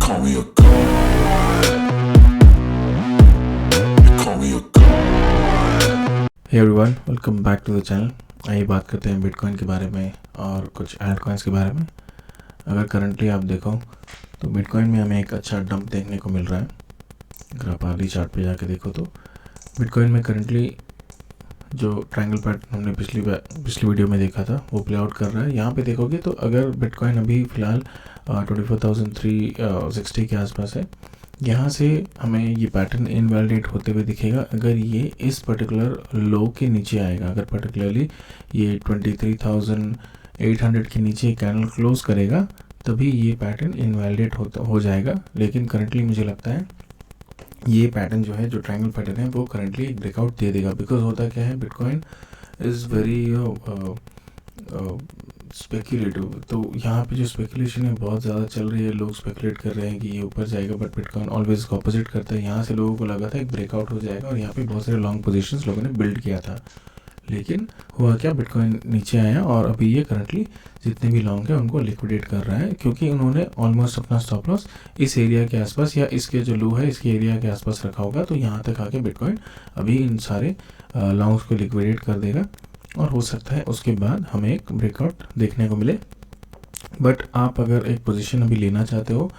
call me a god. You call me a god. Hey everyone, welcome back to the channel. आइए बात करते हैं bitcoin के बारे में और कुछ एल्ट कॉइन्स के बारे में। अगर करंटली आप देखो तो बिटकॉइन में हमें एक अच्छा डंप देखने को मिल रहा है। अगर आप अर्ली चार्ट पे जाके देखो तो बिटकॉइन में करंटली जो ट्रायंगल पैटर्न हमने पिछली वीडियो में देखा था वो प्ले आउट कर रहा है। यहाँ पे देखोगे तो अगर बिटकॉइन अभी फ़िलहाल 24,360 के आसपास है, यहाँ से हमें ये पैटर्न इनवैलिडेट होते हुए दिखेगा अगर ये इस पर्टिकुलर लो के नीचे आएगा। अगर पर्टिकुलरली ये 23,800 के नीचे कैंडल क्लोज करेगा तभी ये पैटर्न इनवैलिडेट हो जाएगा। लेकिन करंटली मुझे लगता है ये पैटर्न जो है, जो ट्रायंगल पैटर्न है, वो करंटली एक ब्रेकआउट दे देगा। बिकॉज होता क्या है, बिटकॉइन इज़ वेरी स्पेक्यूलेटिव। तो यहाँ पे जो स्पेकुलेशन है बहुत ज़्यादा चल रही है। लोग स्पेकुलेट कर रहे हैं कि ये ऊपर जाएगा, बट बिटकॉइन ऑलवेज ऑपोजिट करता है। यहाँ से लोगों को लगा था एक ब्रेकआउट हो जाएगा और यहाँ पे बहुत सारे लॉन्ग पोजीशंस लोगों ने बिल्ड किया था। लेकिन हुआ क्या, बिटकॉइन नीचे आया और अभी ये करंटली जितने भी लॉन्ग है उनको लिक्विडेट कर रहा है, क्योंकि उन्होंने ऑलमोस्ट अपना स्टॉप लॉस इस एरिया के आसपास या इसके जो लो है इसके एरिया के आसपास रखा होगा। तो यहाँ तक आके बिटकॉइन अभी इन सारे लॉन्ग्स को लिक्विडेट कर देगा और हो सकता है उसके बाद हमें एक ब्रेकआउट देखने को मिले। बट आप अगर एक पोजीशन अभी लेना चाहते हो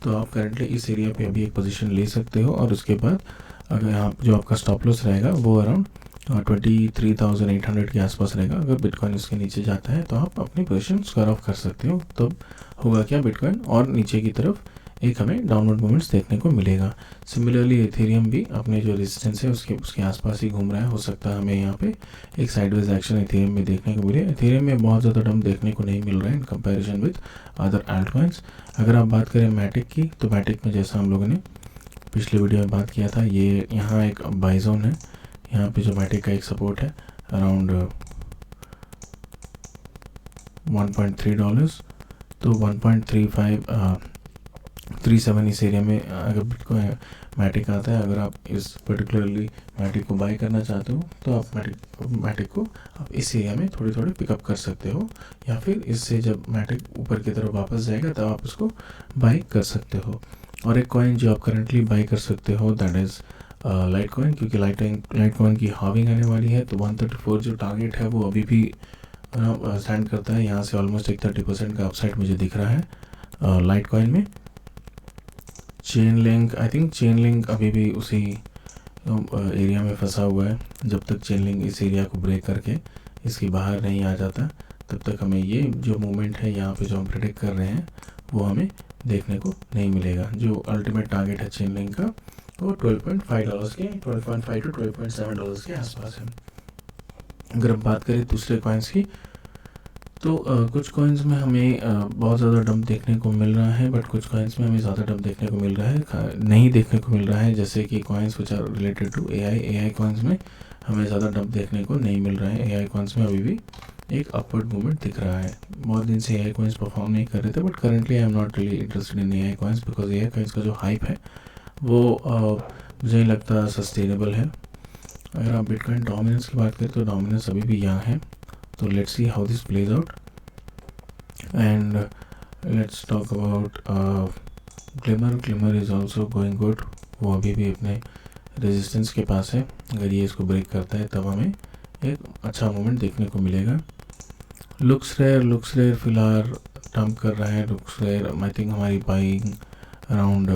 तो आप करंटली इस एरिया पे अभी एक पोजीशन ले सकते हो और उसके बाद अगर आप जो आपका स्टॉप लॉस रहेगा वो अराउंड 23,800 के आसपास रहेगा। अगर बिटकॉइन इसके नीचे जाता है तो आप अपनी पोजीशन स्क्वायर ऑफ कर सकते हो। तब होगा क्या, बिटकॉइन और नीचे की तरफ एक हमें डाउनवर्ड मूवमेंट्स देखने को मिलेगा। सिमिलरली एथेरियम भी अपने जो रेजिस्टेंस है उसके आसपास ही घूम रहा है। हो सकता है हमें यहाँ पे एक साइडवेज एक्शन एथेरियम में देखने को मिले। एथेरियम में बहुत ज़्यादा डंप देखने को नहीं मिल रहा है in comparison with other Alt coins. अगर आप बात करें मैटिक की, तो मैटिक में जैसा हम लोगों ने पिछले वीडियो में बात किया था, ये यहाँ एक बाई जोन है। यहाँ पे जो मैटिक का एक सपोर्ट है अराउंड $1.3, तो 1.3537 इस एरिया में अगर बिटकॉइन मैटिक आता है। अगर आप इस पर्टिकुलरली मैटिक को बाई करना चाहते हो तो आप मैटिक को आप इस एरिया में थोड़ी थोड़ी पिकअप कर सकते हो, या फिर इससे जब मैटिक ऊपर की तरफ वापस जाएगा तब आप उसको बाई कर सकते हो। और एक कॉइन जो आप करंटली बाई कर सकते हो दैट इज़ लाइट कॉइन, क्योंकि लाइट कॉइन की हाविंग आने वाली है। तो 134 जो टारगेट है वो अभी भी स्टैंड करता है। यहाँ से ऑलमोस्ट एक 30% का अपसाइड मुझे दिख रहा है लाइट कॉइन में। Chain link, I think chain link अभी भी उसी एरिया में फंसा हुआ है। जब तक चेन लिंक इस एरिया को ब्रेक करके इसके बाहर नहीं आ जाता तब तक हमें ये जो मूवमेंट है यहाँ पे जो हम प्रेडिक्ट कर रहे हैं वो हमें देखने को नहीं मिलेगा। जो अल्टीमेट टारगेट है चेन लिंक का वो $12.5 के, 12.5 to $12.7 के आसपास है। अगर हम बात करें दूसरे कॉइन्स की, तो कुछ कॉइन्स में हमें बहुत ज़्यादा डंप देखने को मिल रहा है, बट कुछ कॉइन्स में हमें ज़्यादा डंप देखने को मिल रहा है नहीं देखने को मिल रहा है। जैसे कि coins which are related to AI coins में हमें ज़्यादा डंप देखने को नहीं मिल रहा है। एआई कॉइन्स में अभी भी एक अपवर्ड मूवमेंट दिख रहा है। बहुत दिन से एआई कॉइन्स परफॉर्म नहीं कर रहे थे, but currently I am not really interested in AI coins because AI coins का जो हाइप है वो मुझे नहीं लगता सस्टेनेबल है। अगर आप बिटकॉइन डोमिनेंस की बात करें तो डोमिनेंस अभी भी यहाँ है। तो let's see how this plays out and let's talk about glimmer is also going good. वो अभी भी अपने रेजिस्टेंस के पास है। अगर ये इसको ब्रेक करता है तब हमें एक अच्छा मोमेंट देखने को मिलेगा। लुक्स रेयर फिलहाल डंप कर रहा है। लुक्स रेयर आई थिंक हमारी बाइंग अराउंड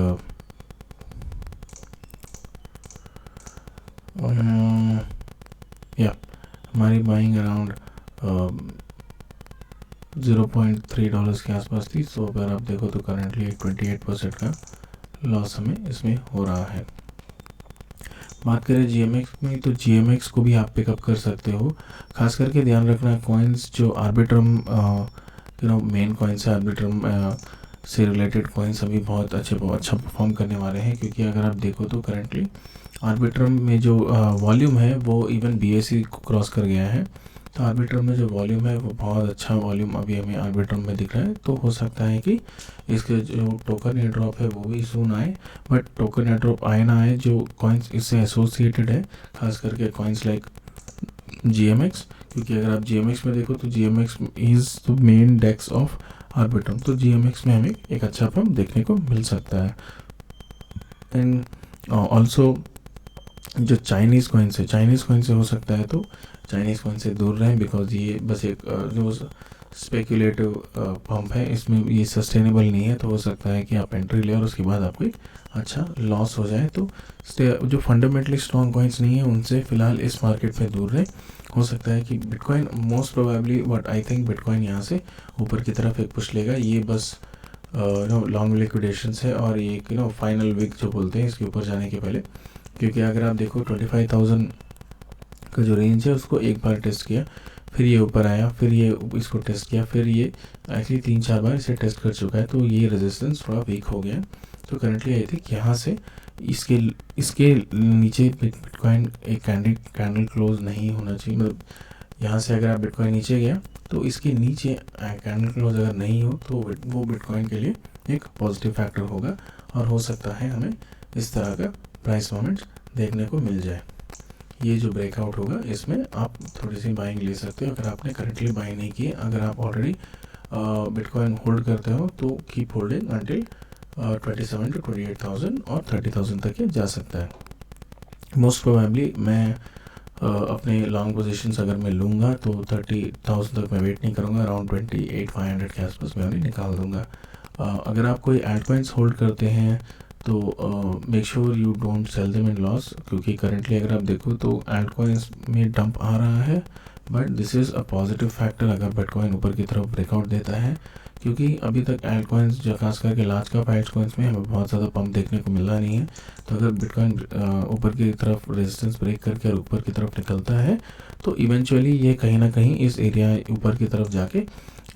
हमारी बाइंग अराउंड $0.3 के आसपास थी। सो अगर आप देखो तो करंटली 28% का लॉस हमें इसमें हो रहा है। बात करें जीएमएक्स में, तो जीएमएक्स को भी आप पिकअप कर सकते हो। खास करके ध्यान रखना कॉइन्स जो आर्बिट्रम मेन कॉइन्स है, आर्बिट्रम से रिलेटेड कॉइन्स अभी बहुत अच्छा परफॉर्म करने वाले हैं। क्योंकि अगर आप देखो तो करंटली आर्बिट्रम में जो वॉल्यूम है वो इवन बीएससी को क्रॉस कर गया है। तो आर्बिट्रम में जो वॉल्यूम है वो बहुत अच्छा वॉल्यूम अभी हमें आर्बिट्रम में दिख रहा है। तो हो सकता है कि इसके जो टोकन एयर ड्रॉप है वो भी सून आए, बट टोकन एयर ड्रॉप आए ना आए, जो कॉइन्स इससे एसोसिएटेड है खास करके कॉइन्स लाइक जीएमएक्स। क्योंकि अगर आप जीएमएक्स में देखो तो GMX is the main dex of Arbitrum. तो GMX में हमें एक अच्छा पंप देखने को मिल सकता है। एंड ऑल्सो जो चाइनीज़ कॉइन से हो सकता है, तो चाइनीज़ कॉइन से दूर रहें, बिकॉज ये बस एक जो स्पेकुलेटिव पंप है, इसमें ये सस्टेनेबल नहीं है। तो हो सकता है कि आप एंट्री लें और उसके बाद आपको एक अच्छा लॉस हो जाए। तो जो फंडामेंटली स्ट्रॉन्ग कॉइन्स नहीं है उनसे फ़िलहाल इस मार्केट में दूर रहें। हो सकता है कि bitcoin most probably what I think bitcoin यहाँ से ऊपर की तरफ एक पुश लेगा। ये बस लॉन्ग लिक्विडेशंस है और ये फाइनल वीक जो बोलते हैं इसके ऊपर जाने के पहले, क्योंकि अगर आप देखो 25,000 का जो रेंज है उसको एक बार टेस्ट किया, फिर ये ऊपर आया, फिर ये इसको टेस्ट किया, फिर ये एक्चुअली 3-4 बार इसे टेस्ट कर चुका है। तो ये रेजिस्टेंस थोड़ा वीक हो गया है। तो करंटली आई थिंक यहाँ से इसके नीचे बिटकॉइन एक कैंडल क्लोज नहीं होना चाहिए। मतलब यहाँ से अगर आप बिटकॉइन नीचे गया तो इसके नीचे कैंडल क्लोज अगर नहीं हो तो वो बिटकॉइन के लिए एक पॉजिटिव फैक्टर होगा और हो सकता है हमें इस तरह का प्राइस मोमेंट्स देखने को मिल जाए। ये जो ब्रेकआउट होगा इसमें आप थोड़ी सी बाइंग ले सकते हो अगर आपने करंटली बाइंग नहीं की है। अगर आप ऑलरेडी बिटकॉइन होल्ड करते हो तो कीप होल्डिंग अंटिल 27 to 28,000 और 30,000 तक ये जा सकता है। मोस्ट प्रोबेबली मैं अपने लॉन्ग पोजीशंस अगर मैं लूँगा तो 30,000 तक मैं वेट नहीं करूँगा, अराउंड 28,500 के आसपास मैं उन्हें निकाल दूँगा। अगर आप कोई एल्टकॉइंस होल्ड करते हैं तो make sure you don't sell them in loss, क्योंकि करंटली अगर आप देखो तो एल्टकॉइंस में डंप आ रहा है, but this is a positive factor अगर बिटकॉइन ऊपर की तरफ ब्रेकआउट देता है, क्योंकि अभी तक एल्टकॉइंस जो खास करके लार्ज कैप एल्टकॉइंस में हमें बहुत ज़्यादा पंप देखने को मिला नहीं है। तो अगर बिटकॉइन ऊपर की तरफ रेजिस्टेंस ब्रेक करके और ऊपर की तरफ निकलता है तो इवेंचुअली ये कहीं ना कहीं इस एरिया ऊपर की तरफ जाके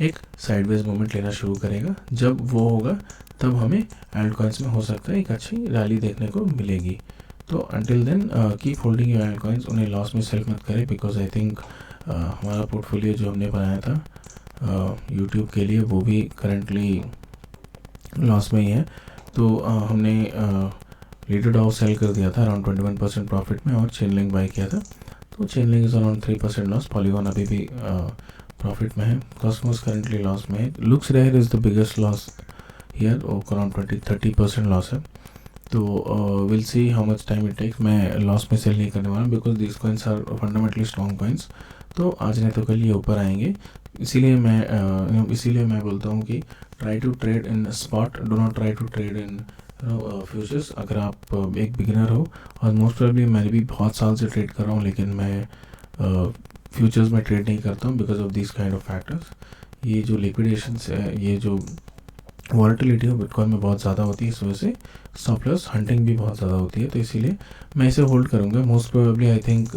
एक साइडवेज मूवमेंट लेना शुरू करेगा। जब वो होगा तब हमें एल्टकॉइंस में हो सकता है एक अच्छी रैली देखने को मिलेगी। तो until then keep holding your altcoins, उन्हें लॉस में सेल मत करें, बिकॉज आई थिंक हमारा पोर्टफोलियो जो हमने बनाया था यूट्यूब के लिए वो भी करंटली लॉस में ही है। तो हमने लीडरडाओ सेल कर दिया था अराउंड 21% प्रॉफिट में और चेनलिंक बाय किया था। तो Chainlink is around 3% loss, polygon अभी भी प्रॉफिट में है, कॉस्मोस करंटली लॉस में है, LooksRare is the biggest loss here, around 20-30% loss है। तो will see how much time it takes. मैं लॉस में सेल नहीं करने वाला because this coins are fundamentally strong coins. तो आज नहीं तो कल ये ऊपर आएंगे, इसीलिए मैं बोलता हूँ कि try to trade in spot, do not try to trade in futures. अगर आप एक बिगिनर हो, और मोस्ट प्रोबेबली मैं भी बहुत साल से ट्रेड कर रहा हूँ, लेकिन मैं फ्यूचर्स में ट्रेड नहीं करता हूँ because of this kind of factors. ये जो लिक्विडेशंस है, ये जो वॉलेटिलिटी है बिटकॉइन में बहुत ज़्यादा होती है, इस वजह से स्टॉप लॉस हंटिंग भी बहुत ज़्यादा होती है। तो इसीलिए मैं इसे होल्ड करूँगा। मोस्ट प्रोबेबली आई थिंक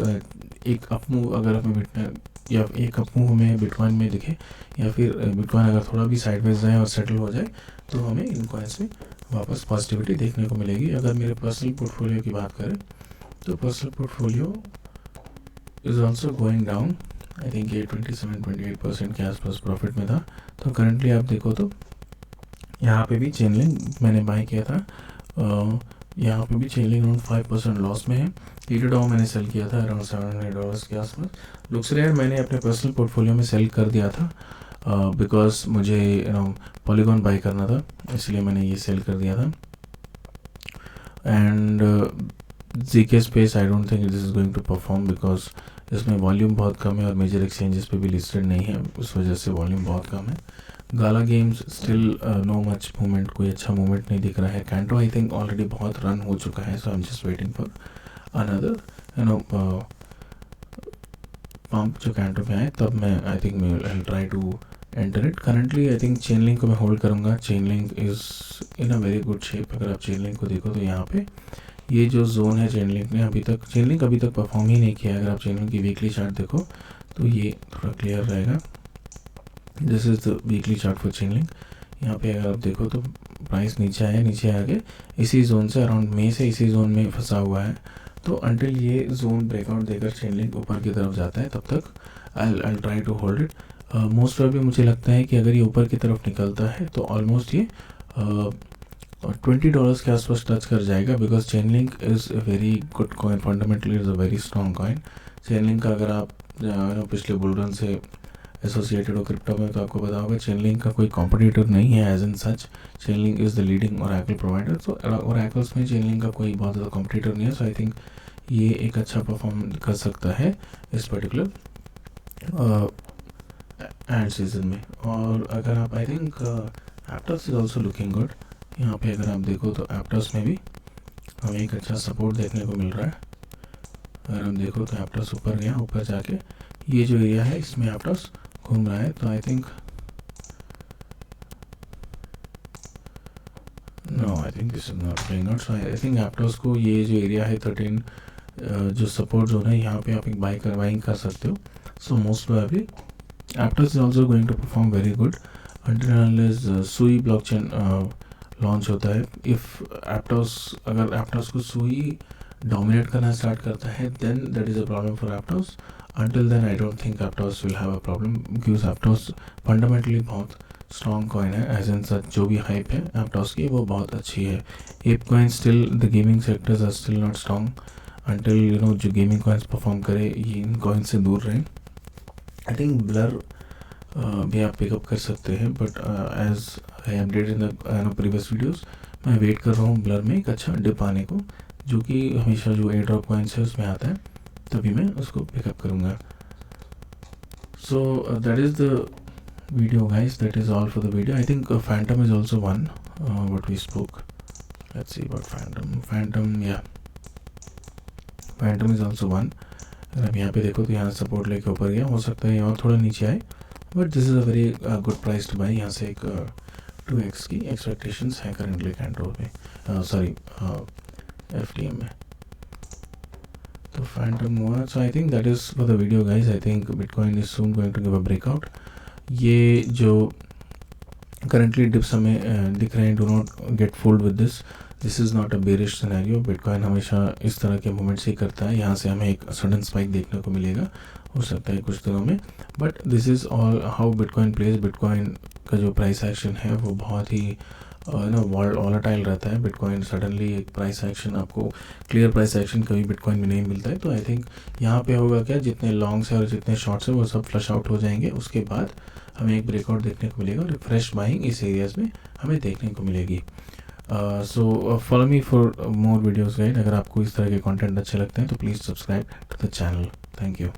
एक अपमूव अगर हमें या एक अपमूव हमें बिटकॉइन में दिखे, या फिर बिटकॉइन अगर थोड़ा भी साइडवेज जाए और सेटल हो जाए तो हमें इन कॉइन्स में वापस पॉजिटिविटी देखने को मिलेगी। अगर मेरे पर्सनल पोर्टफोलियो की बात करें तो personal portfolio is also going down. I think ये 27-28% के आसपास प्रॉफिट में था। तो करंटली आप देखो तो यहाँ पे भी चेनलिंक मैंने बाय किया था, यहाँ पे भी चेनलिंक अराउंड 5% लॉस में है। लीडरडाओ मैंने सेल किया था अराउंड $700 के आसपास। लुक्स रेयर मैंने अपने पर्सनल पोर्टफोलियो में सेल कर दिया था बिकॉज मुझे पॉलीगॉन बाय करना था, इसलिए मैंने ये सेल कर दिया था। And ZK space I don't think this is going to perform because इसमें वॉल्यूम बहुत कम है और मेजर एक्सचेंजेस पे भी लिस्टेड नहीं है, उस वजह से वॉल्यूम बहुत कम है। Gala Games still no much movement, कोई अच्छा मूवमेंट नहीं दिख रहा है। कैंटो आई थिंक ऑलरेडी बहुत रन हो चुका है, so I am just waiting for another pump जो कैंटो में आए, तब मैं आई थिंक मैं try to enter it. Currently I think Chainlink को मैं होल्ड करूँगा। Chainlink is in a very good shape. अगर आप चेनलिंक को देखो तो यहाँ पे ये जो जोन है चेनलिंक अभी तक परफॉर्म ही नहीं किया है। अगर आप चेनलिंक की वीकली चार्ट देखो तो ये थोड़ा क्लियर रहेगा। This is the weekly chart for Chainlink. यहाँ पे अगर आप देखो तो प्राइस नीचे आके इसी जोन से अराउंड मई से इसी जोन में फंसा हुआ है। तो अंटिल ये जोन ब्रेकआउट देकर चेनलिंक ऊपर की तरफ जाता है तब तक I try to hold it. Most probably मुझे लगता है कि अगर ये ऊपर की तरफ निकलता है तो ऑलमोस्ट ये $20 के आसपास टच कर जाएगा because Chainlink is a very good coin, fundamentally is a very strong coin. Chainlink का अगर आप पिछले बुल रन से एसोसिएटेड हो क्रिप्टो में तो आपको पता होगा चेनलिंक का कोई कॉम्पिटिटर नहीं है as in such. Chainlink is the leading oracle provider, तो ओरेकल्स में चेनलिंक का कोई बहुत ज़्यादा कॉम्पिटिटर नहीं है। सो आई थिंक ये एक अच्छा परफॉर्म कर सकता है इस पर्टिकुलर एंड सीजन में। और अगर आप आई think Aptus is also looking good. यहाँ पे अगर आप देखो तो एप्टस में भी हमें एक अच्छा सपोर्ट देखने को मिल रहा है। अगर हम देखो तो एप्टस ऊपर गया, ऊपर जाके ये जो एरिया है इसमें एप्टस घूम रहा है। तो I think no, I think this is not playing out. So I think Aptos को ये जो एरिया है 13 जो सपोर्ट जोन है यहाँ पे आप एक बाइंग कर सकते हो। So most probably Aptos is also going to perform very good until unless Sui blockchain launch होता है। इफ़ एप्टस, अगर एप्टस को सुई डोमिनेट करना स्टार्ट करता है then that is a problem for Aptos. Until then I don't think Aptos will have a problem, because Aptos fundamentally बहुत strong coin है। एज इन सच जो भी हाइप है एप्टस की वो बहुत अच्छी है। Ape coin still the gaming sectors are still not strong until you know जो गेमिंग कॉइन्स परफॉर्म करे ये इन कॉइन से दूर रहें। आई थिंक ब्लर भी आप पिकअप कर सकते हैं, but as I update in the previous videos मैं वेट कर रहा हूँ ब्लर में एक अच्छा डिप आने को, जो कि हमेशा जो एयर ड्रॉप कॉइन्स है उसमें आता है, तभी मैं उसको पिकअप करूँगा। So that is the video guys, that is all for the video. I think Phantom is also one what we spoke. Let's see about Phantom, yeah, Phantom is also one. अगर आप यहाँ पे देखो तो यहाँ support लेके ऊपर गया, हो सकता है और थोड़ा नीचे आए, but this is a very good price two by. यहाँ से एक 2x की एक्सपेक्टेशंस है करेंटली कैंड्रो पे, सॉरी FTM में। तो फैंटम हुआ। So I think that is for the video guys. I think bitcoin is soon going to give a breakout. ये जो करंटली डिप्स हमें दिख रहे हैं, do not get fooled with this is not a bearish scenario. Bitcoin हमेशा इस तरह के मूवमेंट्स ही करता है। यहाँ से हमें एक सडन स्पाइक देखने को मिलेगा, हो सकता है कुछ दिनों में, but this is all how bitcoin plays. Bitcoin का जो प्राइस एक्शन है वो बहुत ही वॉलेटाइल रहता है। बिटकॉइन सडनली एक प्राइस एक्शन, आपको क्लियर प्राइस एक्शन कभी बिटकॉइन में नहीं मिलता है। तो आई थिंक यहाँ पे होगा क्या, जितने लॉन्ग्स है और जितने शॉर्ट्स है वो सब फ्लश आउट हो जाएंगे, उसके बाद हमें एक ब्रेकआउट देखने को मिलेगा और फ्रेश बाइंग इस एरियाज में हमें देखने को मिलेगी। So follow me for more videos guide. अगर आपको इस तरह के कंटेंट अच्छे लगते हैं तो please subscribe to the channel. Thank you.